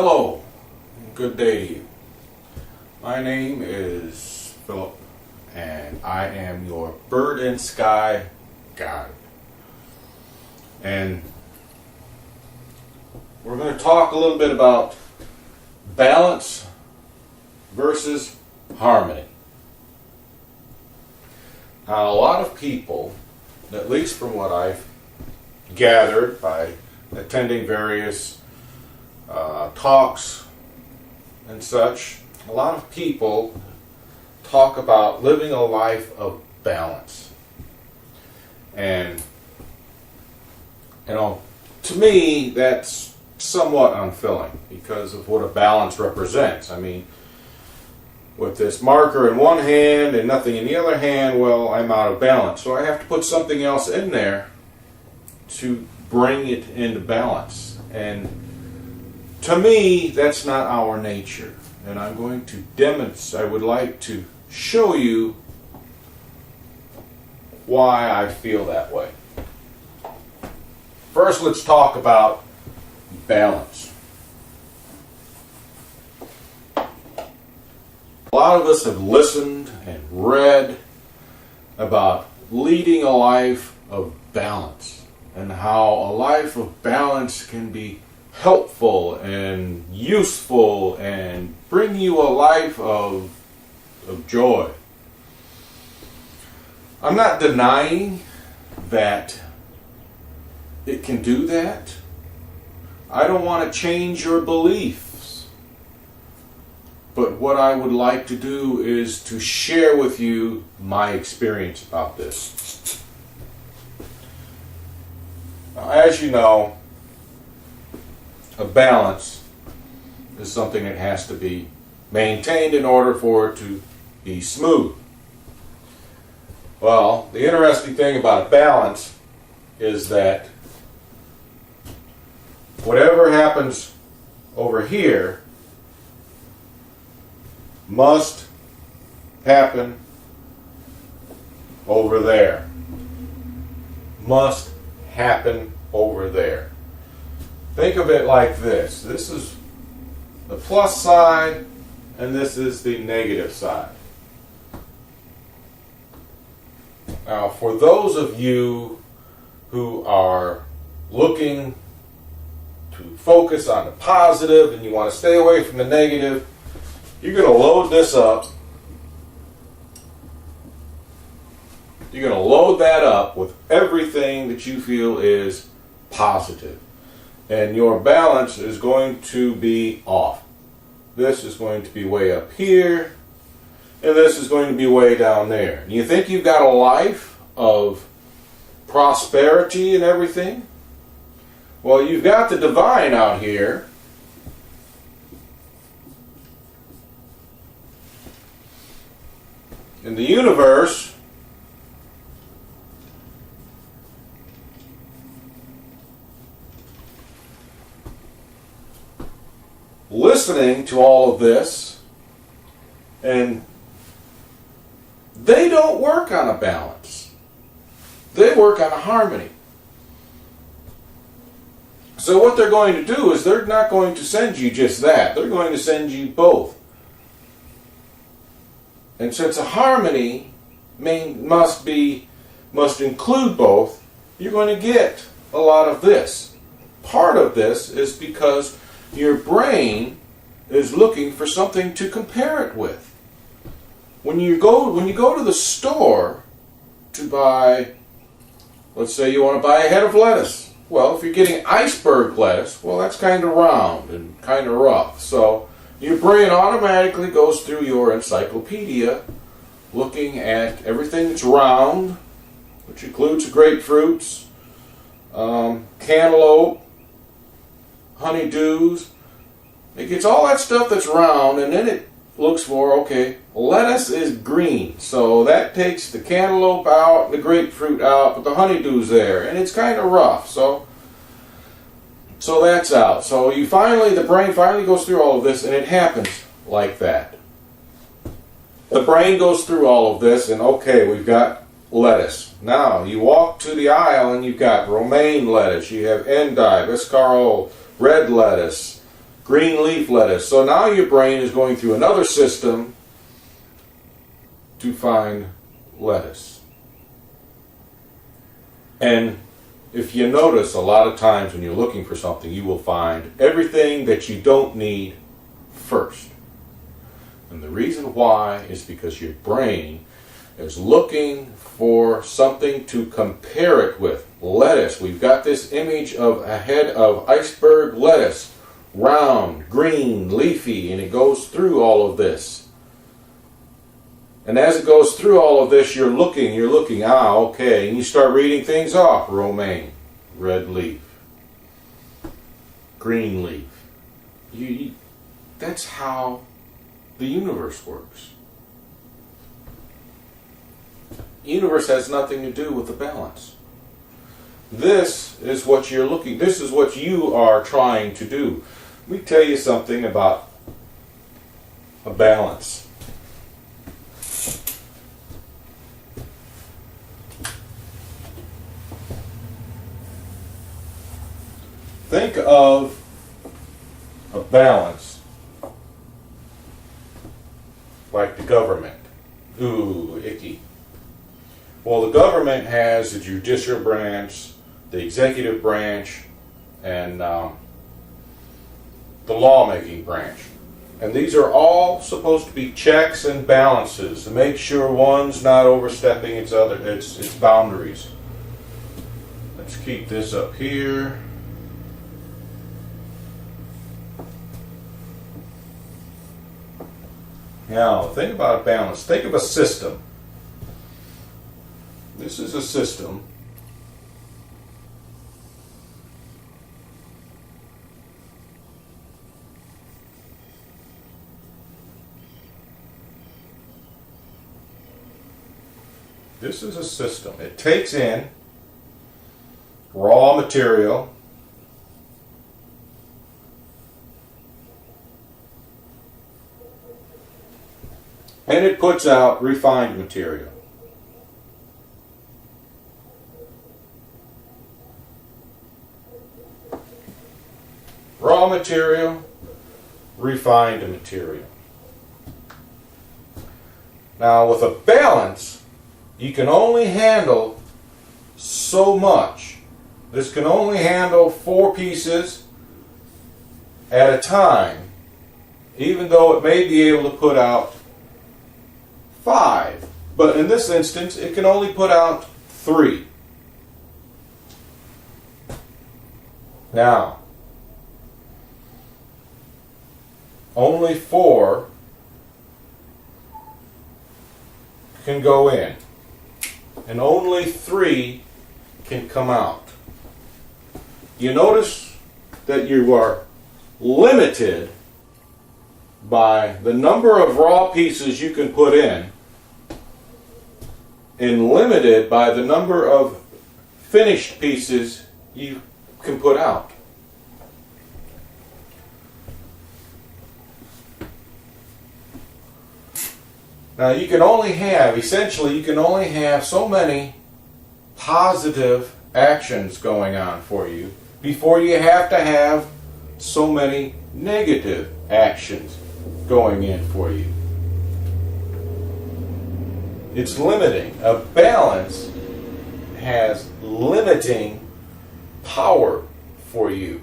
Hello, good day to you. My name is Phillip, and I am your Bird and Sky guide. And we're going to talk a little bit about balance versus harmony. Now, a lot of people, at least from what I've gathered by attending various talks and such, a lot of people talk about living a life of balance. And, to me, that's somewhat unfilling because of what a balance represents. I mean, with this marker in one hand and nothing in the other hand, well, I'm out of balance. So I have to put something else in there to bring it into balance. And to me, that's not our nature. And I'm going to demonstrate, I would like to show you why I feel that way. First, let's talk about balance. A lot of us have listened and read about leading a life of balance and how a life of balance can be helpful and useful and bring you a life of joy. I'm not denying that it can do that. I don't want to change your beliefs. But what I would like to do is to share with you my experience about this. Now, as you know, a balance is something that has to be maintained in order for it to be smooth. Well, the interesting thing about a balance is that whatever happens over here must happen over there. Must happen over there. Think of it like this. This is the plus side, and this is the negative side. Now, for those of you who are looking to focus on the positive and you want to stay away from the negative, you're going to load this up. You're going to load that up with everything that you feel is positive. And your balance is going to be off. This is going to be way up here, and this is going to be way down there. And you think you've got a life of prosperity and everything? Well, you've got the divine out here. In the universe, listening to all of this, and they don't work on a balance. They work on a harmony. So what they're going to do is they're not going to send you just that. They're going to send you both. And since a harmony must include both, you're going to get a lot of this. Part of this is because your brain is looking for something to compare it with. When you go to the store to buy, let's say you want to buy a head of lettuce. Well, if you're getting iceberg lettuce, well, that's kind of round and kind of rough. So your brain automatically goes through your encyclopedia looking at everything that's round, which includes grapefruits, cantaloupe, honeydews. It gets all that stuff that's round, and then it looks for, okay, lettuce is green, so that takes the cantaloupe out, the grapefruit out, but the honeydew's there, and it's kind of rough, so that's out. So the brain finally goes through all of this, and it happens like that. The brain goes through all of this, and okay, we've got lettuce. Now, you walk to the aisle, and you've got romaine lettuce, you have endive, escarole, red lettuce, green leaf lettuce. So now your brain is going through another system to find lettuce. And if you notice, a lot of times when you're looking for something, you will find everything that you don't need first. And the reason why is because your brain is looking for something to compare it with. Lettuce. We've got this image of a head of iceberg lettuce. Round, green, leafy, and it goes through all of this. And as it goes through all of this, you're looking, okay, and you start reading things off. Romaine, red leaf, green leaf. That's how the universe works. The universe has nothing to do with the balance. This is what this is what you are trying to do. Let me tell you something about a balance. Think of a balance like the government. Ooh, icky. Well, the government has the judicial branch, the executive branch, and the lawmaking branch. And these are all supposed to be checks and balances to make sure one's not overstepping its boundaries. Let's keep this up here. Now, think about a balance. Think of a system. This is a system. This is a system. It takes in raw material, and it puts out refined material. Raw material, refined material. Now, with a balance, you can only handle so much. This can only handle 4 pieces at a time, even though it may be able to put out 5. But in this instance, it can only put out 3. Now, only 4 can go in, and only 3 can come out. You notice that you are limited by the number of raw pieces you can put in, and limited by the number of finished pieces you can put out. Now you can only have so many positive actions going on for you before you have to have so many negative actions going in for you. It's limiting. A balance has limiting power for you.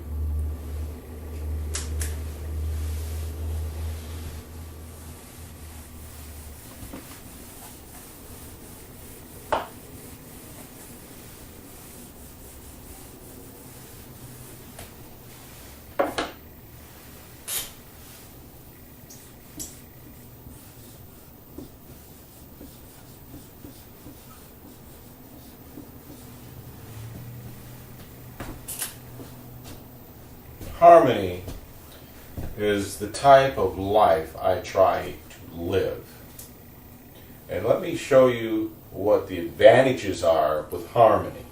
Harmony is the type of life I try to live. And let me show you what the advantages are with harmony.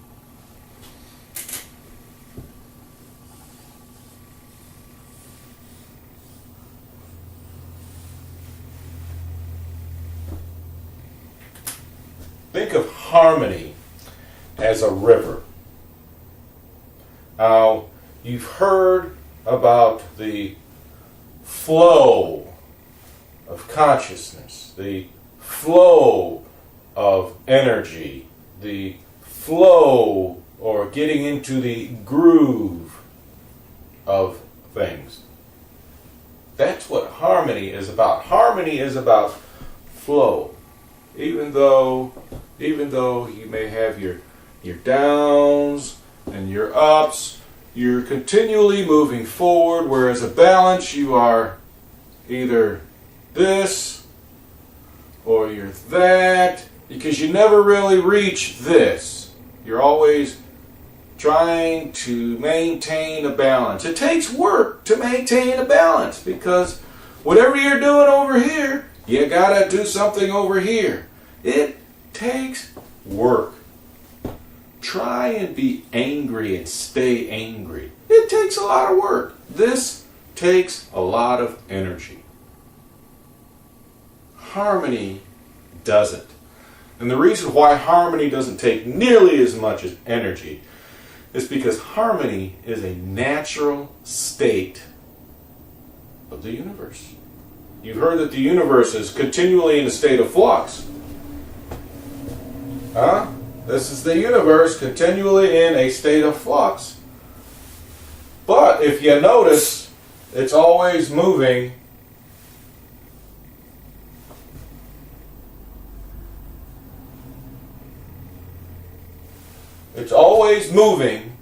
Think of harmony as a river. Now, you've heard about the flow of consciousness, the flow of energy, the flow or getting into the groove of things. That's what harmony is about. Harmony is about flow. Even though you may have your downs and your ups, you're continually moving forward, whereas a balance, you are either this or you're that, because you never really reach this. You're always trying to maintain a balance. It takes work to maintain a balance, because whatever you're doing over here, you gotta do something over here. It takes work. Try and be angry and stay angry. It takes a lot of work. This takes a lot of energy. Harmony doesn't. And the reason why harmony doesn't take nearly as much as energy is because harmony is a natural state of the universe. You've heard that the universe is continually in a state of flux. Huh? This is the universe continually in a state of flux. But if you notice, it's always moving. It's always moving,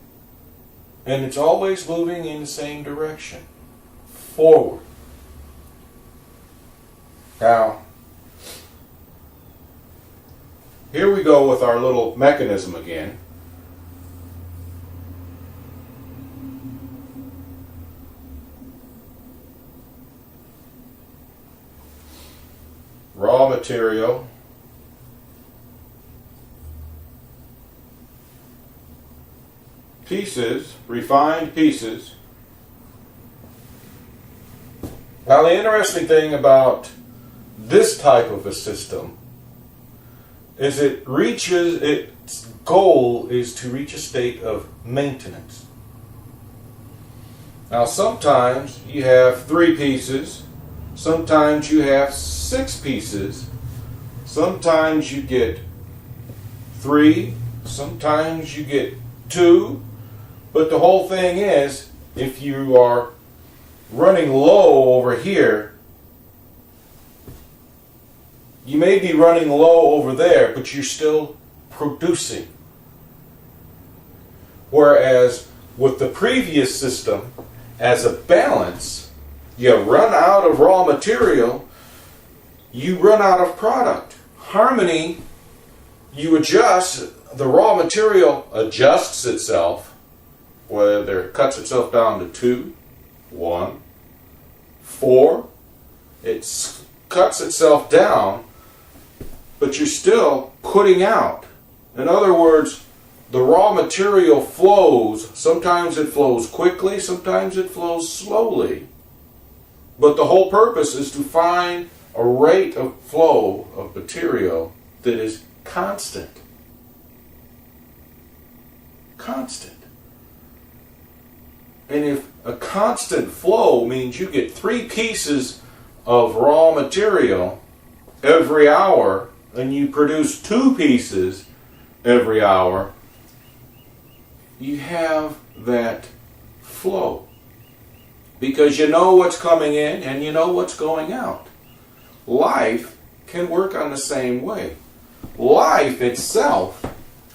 and it's always moving in the same direction, forward. Now, here we go with our little mechanism again. Raw material. Pieces, refined pieces. Now the interesting thing about this type of a system is its goal is to reach a state of maintenance. Now sometimes you have 3 pieces, sometimes you have 6 pieces, sometimes you get 3, sometimes you get 2, but the whole thing is, if you are running low over here, you may be running low over there, but you're still producing. Whereas with the previous system, as a balance, you run out of raw material, you run out of product. Harmony, you adjust, the raw material adjusts itself, whether it cuts itself down to 2, 1, 4, it cuts itself down, but you're still putting out. In other words, the raw material flows. Sometimes it flows quickly, sometimes it flows slowly. But the whole purpose is to find a rate of flow of material that is constant. Constant. And if a constant flow means you get 3 pieces of raw material every hour, and you produce 2 pieces every hour, you have that flow. Because you know what's coming in and you know what's going out. Life can work on the same way. Life itself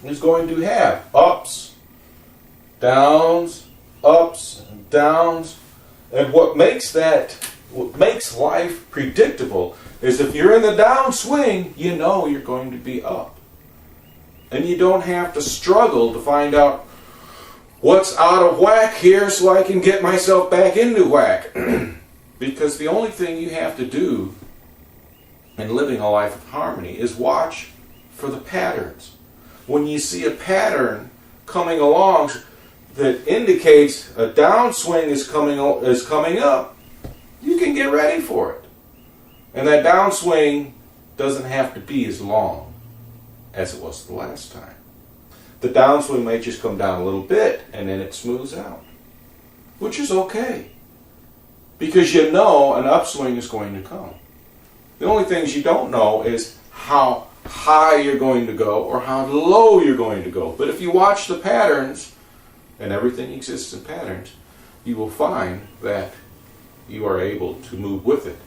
is going to have ups, downs, ups and downs. And what makes life predictable is if you're in the downswing, you know you're going to be up. And you don't have to struggle to find out what's out of whack here so I can get myself back into whack. Because the only thing you have to do in living a life of harmony is watch for the patterns. When you see a pattern coming along that indicates a downswing is coming up, you can get ready for it. And that downswing doesn't have to be as long as it was the last time. The downswing may just come down a little bit and then it smooths out, which is okay. because you know an upswing is going to come. The only things you don't know is how high you're going to go or how low you're going to go. But if you watch the patterns, and everything exists in patterns, you will find that you are able to move with it.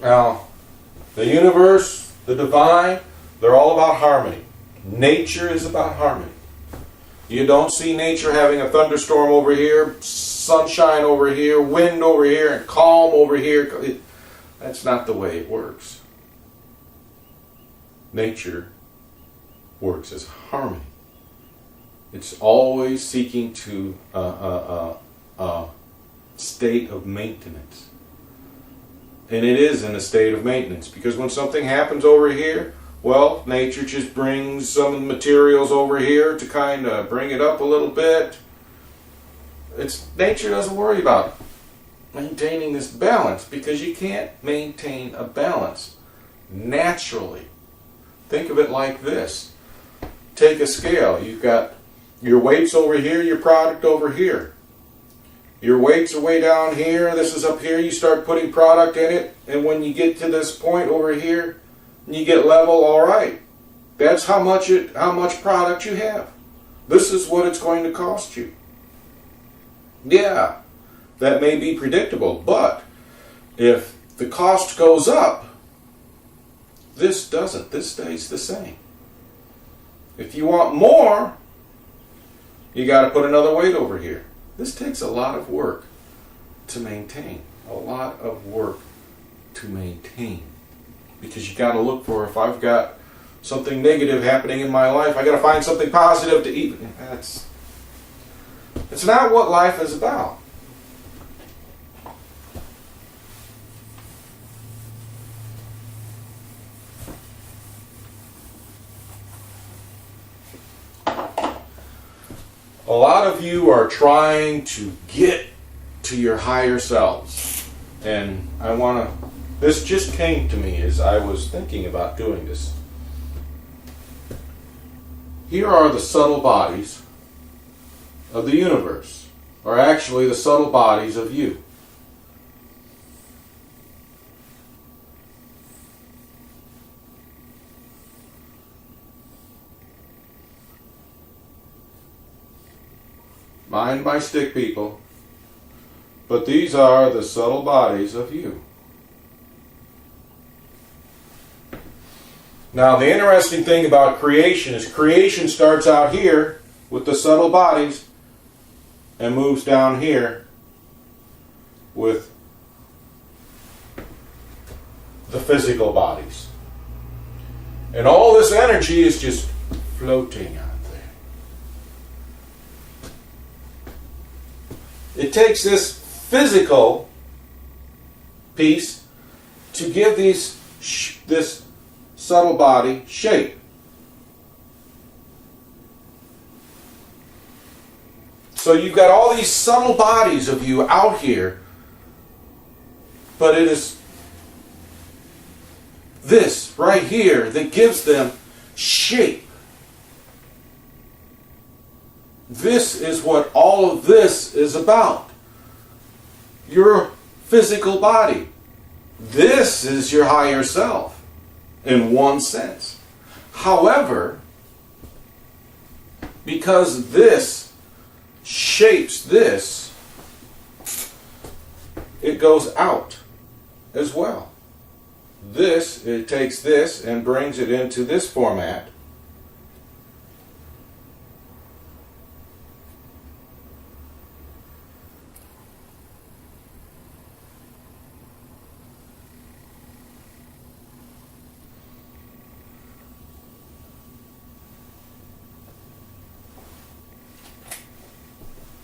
Now, the universe, the divine, they're all about harmony. Nature is about harmony. You don't see nature having a thunderstorm over here, sunshine over here, wind over here, and calm over here. That's not the way it works. Nature works as harmony. It's always seeking to a state of maintenance. And it is in a state of maintenance, because when something happens over here, well, nature just brings some of the materials over here to kind of bring it up a little bit. Nature doesn't worry about maintaining this balance, because you can't maintain a balance naturally. Think of it like this. Take a scale. You've got your weights over here, your product over here. Your weights are way down here, this is up here, you start putting product in it, and when you get to this point over here, and you get level, alright. That's how much product you have. This is what it's going to cost you. Yeah, that may be predictable, but if the cost goes up, this doesn't. This stays the same. If you want more, you got to put another weight over here. This takes a lot of work to maintain. A lot of work to maintain. Because you got to look for, if I've got something negative happening in my life, I got to find something positive to eat. It's not what life is about. A lot of you are trying to get to your higher selves. And this just came to me as I was thinking about doing this. Here are the subtle bodies of the universe, or actually the subtle bodies of you. Mind my stick, people. But these are the subtle bodies of you. Now, the interesting thing about creation is creation starts out here with the subtle bodies and moves down here with the physical bodies. And all this energy is just floating out there. It takes this physical piece to give this subtle body shape. So you've got all these subtle bodies of you out here, but it is this right here that gives them shape. This is what all of this is about. Your physical body. This is your higher self, in one sense. However, because this shapes this, it goes out as well. It takes this and brings it into this format.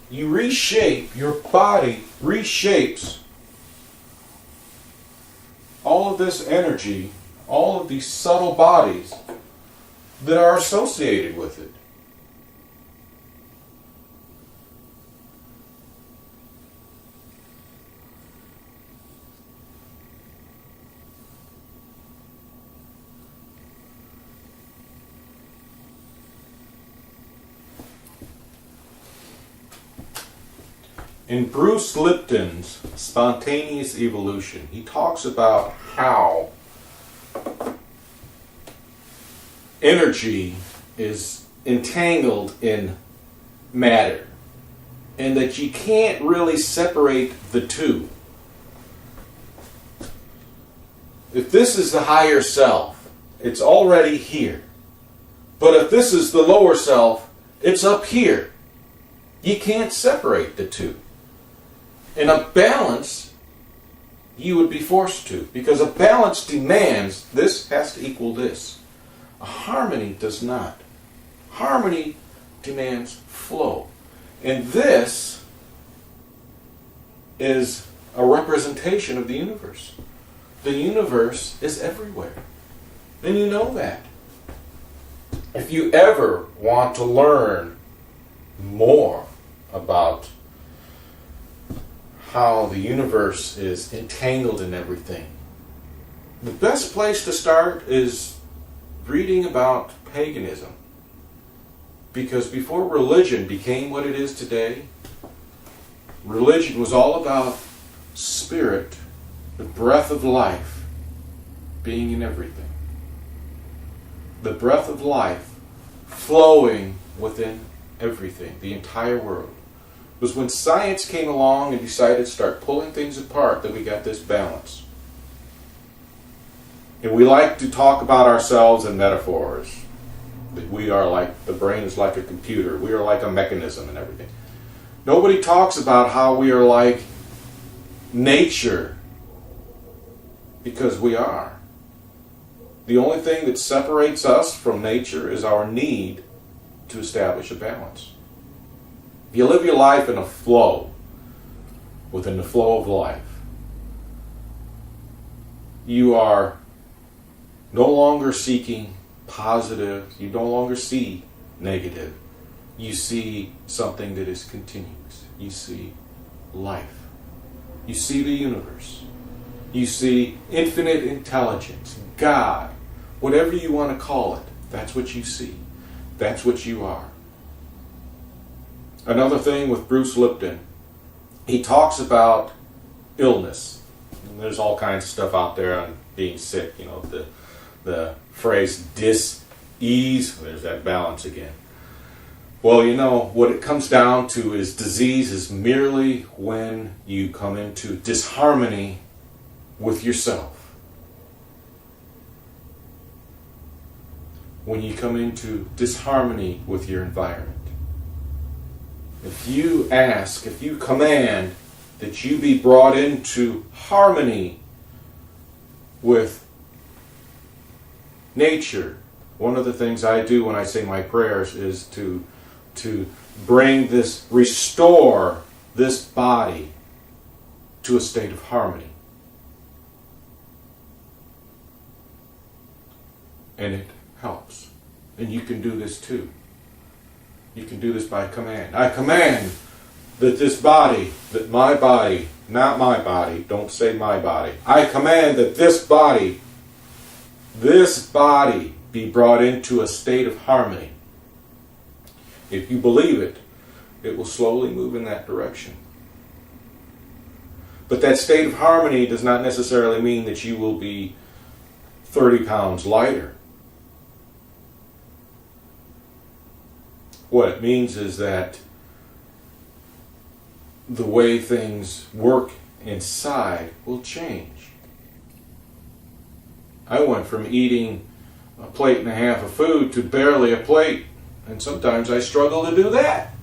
You reshape, your body reshapes all of this energy, all of these subtle bodies that are associated with it. In Bruce Lipton's Spontaneous Evolution, he talks about how energy is entangled in matter, and that you can't really separate the two. If this is the higher self, it's already here. But if this is the lower self, it's up here. You can't separate the two. In a balance, you would be forced to, because a balance demands this has to equal this. A harmony does not. Harmony demands flow. And this is a representation of the universe. The universe is everywhere. And you know that. If you ever want to learn more about how the universe is entangled in everything, the best place to start is reading about paganism. Because before religion became what it is today, religion was all about spirit, the breath of life, being in everything. The breath of life flowing within everything, the entire world. It was when science came along and decided to start pulling things apart that we got this balance. And we like to talk about ourselves in metaphors. That we are like, the brain is like a computer. We are like a mechanism and everything. Nobody talks about how we are like nature, because we are. The only thing that separates us from nature is our need to establish a balance. If you live your life in a flow, within the flow of life, you are no longer seeking positive, you no longer see negative. You see something that is continuous. You see life. You see the universe. You see infinite intelligence, God, whatever you want to call it. That's what you see. That's what you are. Another thing with Bruce Lipton, he talks about illness. And there's all kinds of stuff out there on being sick. You know, the phrase dis-ease, there's that balance again. Well, you know, what it comes down to is disease is merely when you come into disharmony with yourself. When you come into disharmony with your environment. If you ask, if you command that you be brought into harmony with nature, one of the things I do when I say my prayers is to bring this, restore this body to a state of harmony. And it helps. And you can do this too. You can do this by command. I command that this body, that my body, not my body, don't say my body. I command that this body be brought into a state of harmony. If you believe it, it will slowly move in that direction. But that state of harmony does not necessarily mean that you will be 30 pounds lighter. What it means is that the way things work inside will change. I went from eating a plate and a half of food to barely a plate, and sometimes I struggle to do that.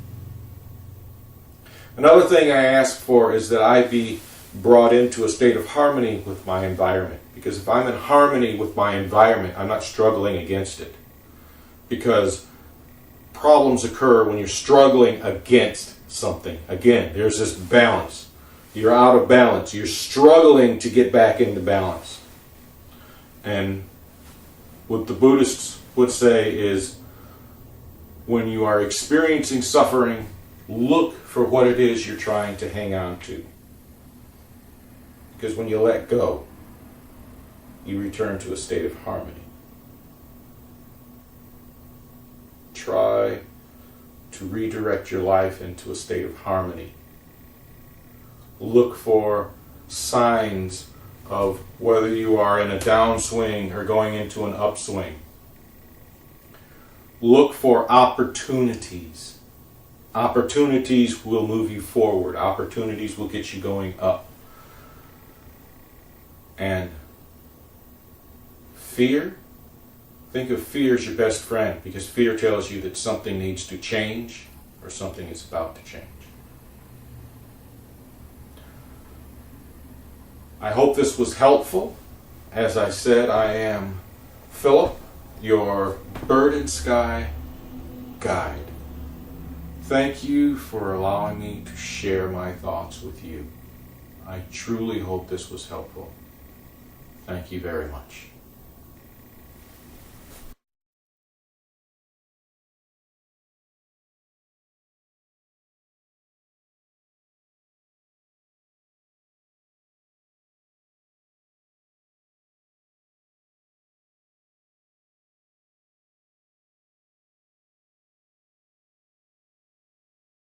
Another thing I ask for is that I be brought into a state of harmony with my environment. Because if I'm in harmony with my environment, I'm not struggling against it. Because problems occur when you're struggling against something. Again, there's this balance. You're out of balance. You're struggling to get back into balance. And what the Buddhists would say is, when you are experiencing suffering, look for what it is you're trying to hang on to. Because when you let go, you return to a state of harmony. Try to redirect your life into a state of harmony Look for signs of whether you are in a downswing or going into an upswing. Look for opportunities. Opportunities will move you forward. Opportunities will get you going up. And fear, think of fear as your best friend, because fear tells you that something needs to change or something is about to change. I hope this was helpful. As I said, I am Phillip, your BRDNSKY guide. Thank you for allowing me to share my thoughts with you. I truly hope this was helpful. Thank you very much.